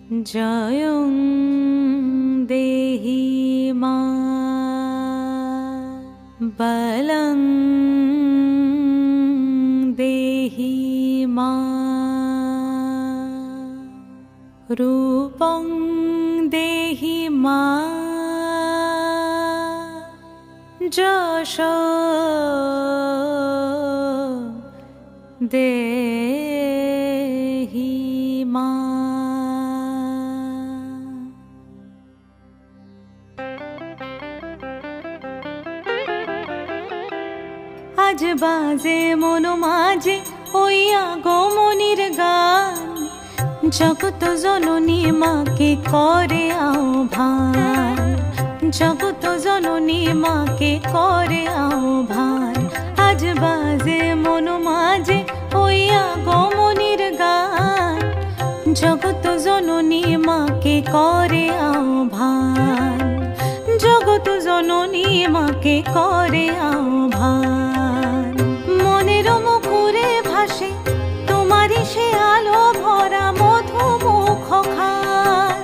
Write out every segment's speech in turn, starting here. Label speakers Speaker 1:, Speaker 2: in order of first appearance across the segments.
Speaker 1: জয়ং দেহি মা বলং দেহি মা রূপং দেহি মা যশ দেহি মা। আজ বাজে মন মাঝে ওই আগমনীর গান, জগত জননী মাকে করে আহ্বান, জগত জননী মাকে করে আহ্বান। আজ বাজে মন মাঝে ওই আগমনীর গান, জগত জননী মাকে করে আহ্বান, জগত জননী মাকে করে আহ্বান। মনের মুখরে ভাসে তোমারই সে আলো ভরা মধুমুখ খান,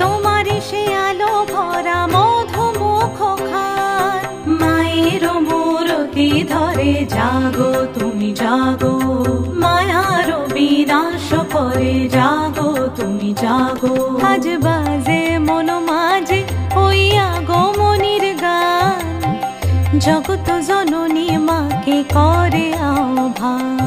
Speaker 1: তোমারই সে আলো ভরা মধুমুখ খান। মায়ের মূরতি ধরে জাগো তুমি জাগো, মায়ার বিনাশ করে জাগো তুমি জাগো। আজ বাজে মন মাঝে ওই আগমনীর গান, জগত জননী মাকে করে আহ্বান।